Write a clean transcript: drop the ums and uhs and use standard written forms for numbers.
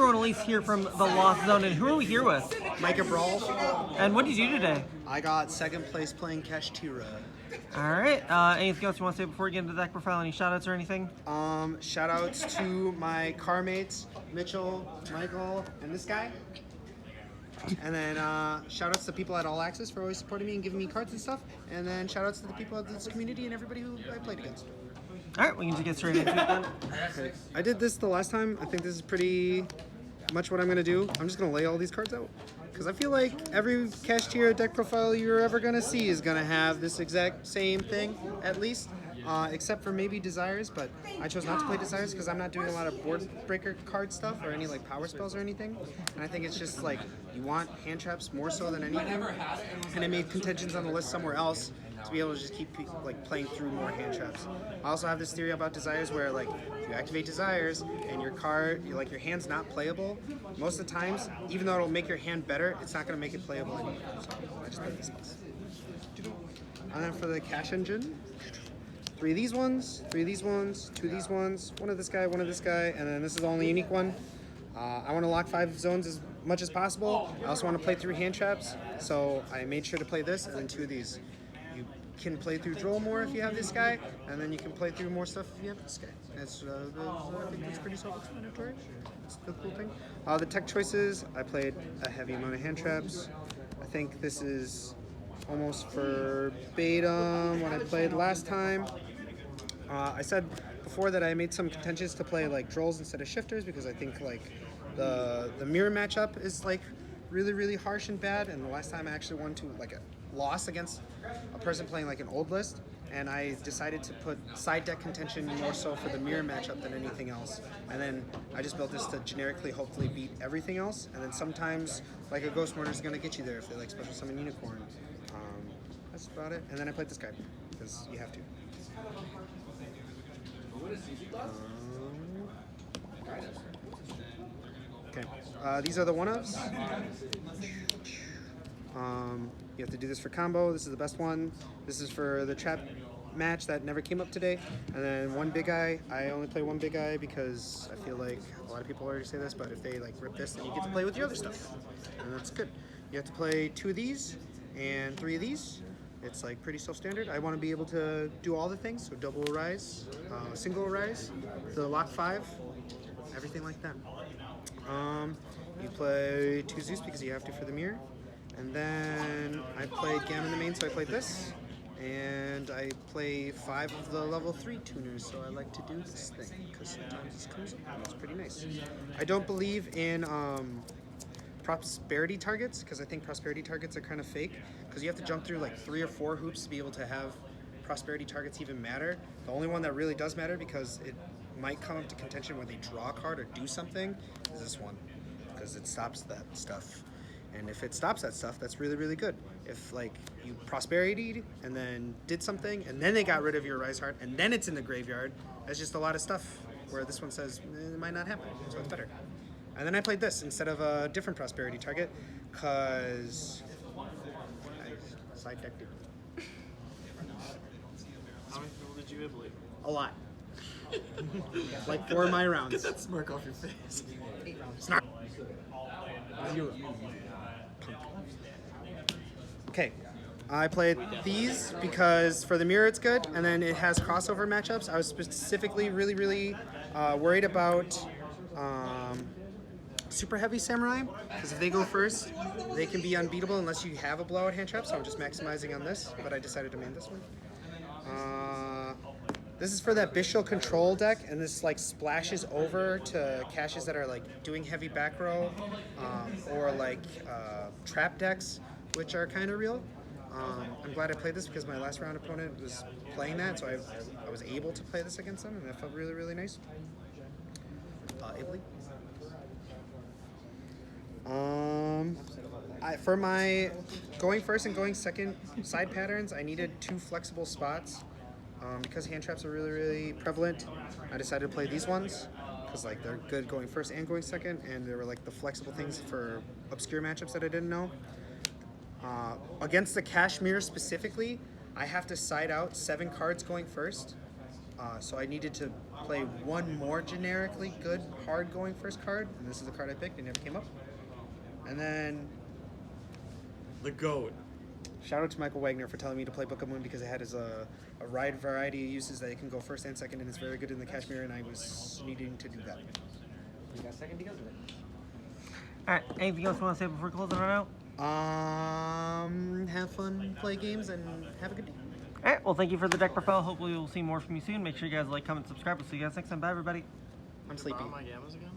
everyone at least hear from the Lost Zone, and who are we here with? Micah, Brault. And what did you do today? I got second place playing Kashtira. Alright, anything else you want to say before we get into the deck profile? Any shoutouts or anything? Shoutouts to my car mates, Mitchell, Michael, and this guy. And then shoutouts to people at All Access for always supporting me and giving me cards and stuff. And then shoutouts to the people at this community and everybody who I played against. Alright, we can just get straight into it then. Okay. I did this the last time. I think this is pretty much what I'm going to do. I'm just going to lay all these cards out. Because I feel like every Kashtira deck profile you're ever going to see is going to have this exact same thing, at least. Except for maybe Desires, but I chose not to play Desires because I'm not doing a lot of board breaker card stuff or any like power spells or anything. And I think it's just like you want hand traps more so than anything. And I made contentions on the list somewhere else to be able to just keep like playing through more hand traps. I also have this theory about Desires where like if you activate Desires and your card, like your hand's not playable, most of the times, even though it'll make your hand better, it's not going to make it playable anymore. So I just played these ones. And then for the cash engine, 3 of these ones, 3 of these ones, 2 of these ones, 1 of this guy, 1 of this guy, and then this is the only unique one. I want to lock 5 zones as much as possible. I also want to play through hand traps, so I made sure to play this and then 2 of these. You can play through Droll more if you have this guy, and then you can play through more stuff if you have this guy. That's, I think that's pretty self-explanatory. That's the cool thing. The tech choices, I played a heavy amount of hand traps. I think this is almost verbatim what I played last time. I said before that I made some contentions to play like Drolls instead of Shifters because I think like the mirror matchup is like really harsh and bad, and the last time I actually won to like a loss against a person playing like an old list, and I decided to put side deck contention more so for the mirror matchup than anything else. And then I just built this to generically hopefully beat everything else, and then sometimes like a Ghost Mortar is going to get you there if they like special summon Unicorn. That's about it. And then I played this guy because you have to. Okay, these are the one-ofs. You have to do this for combo. This is the best one. This is for the trap match that never came up today. And then 1 big eye. I only play 1 big eye because I feel like a lot of people already say this, but if they like rip this, then you get to play with your other stuff, and that's good. You have to play 2 of these and 3 of these. It's like pretty self-standard. I want to be able to do all the things, so double rise, single rise, the lock 5, everything like that. You play 2 Zeus because you have to for the mirror, and then I played Gamma in the main, so I played this, and I play 5 of the level 3 tuners, so I like to do this thing because sometimes this comes up and it's pretty nice. I don't believe in prosperity targets because I think prosperity targets are kind of fake because you have to jump through like 3 or 4 hoops to be able to have prosperity targets even matter. The only one that really does matter because it might come up to contention where they draw a card or do something is this one because it stops that stuff. And if it stops that stuff, that's really good. If like you prosperity and then did something and then they got rid of your Rise Heart and then it's in the graveyard, that's just a lot of stuff where this one says it might not happen, so it's better. And then I played this instead of a different prosperity target, because I side decked it. How many people did you iblate? A lot. Like 4 of my rounds. Get that smirk off your face. Snark. 0. Okay. I played these because for the mirror it's good, and then it has crossover matchups. I was specifically really worried about Superheavy Samurai, because if they go first, they can be unbeatable unless you have a blowout hand trap, so I'm just maximizing on this, but I decided to main this one. This is for that Bystial control deck, and this like splashes over to caches that are like doing heavy back row, or like trap decks, which are kind of real. I'm glad I played this because my last round opponent was playing that, so I was able to play this against them, and that felt really nice. Ably. For my going first and going second side patterns, I needed 2 flexible spots. Because hand traps are really prevalent, I decided to play these ones because like they're good going first and going second, and they were like the flexible things for obscure matchups that I didn't know. Against the Kashmir specifically, I have to side out 7 cards going first, So I needed to play one more generically good, hard-going first card, and this is the card I picked. It never came up. And then The GOAT. shout out to Michael Wagner for telling me to play Book of Moon because it had a wide variety of uses that it can go first and second, and it's very good in the Kashmir, and I was needing to do that. You got second because of it. Alright, anything else you want to say before closing it out? Have fun, play games, and have a good day. Alright, well thank you for the deck profile. Hopefully we'll see more from you soon. Make sure you guys like, comment, subscribe. We'll see you guys next time. Bye everybody. I'm sleepy. Borrow my gammas again?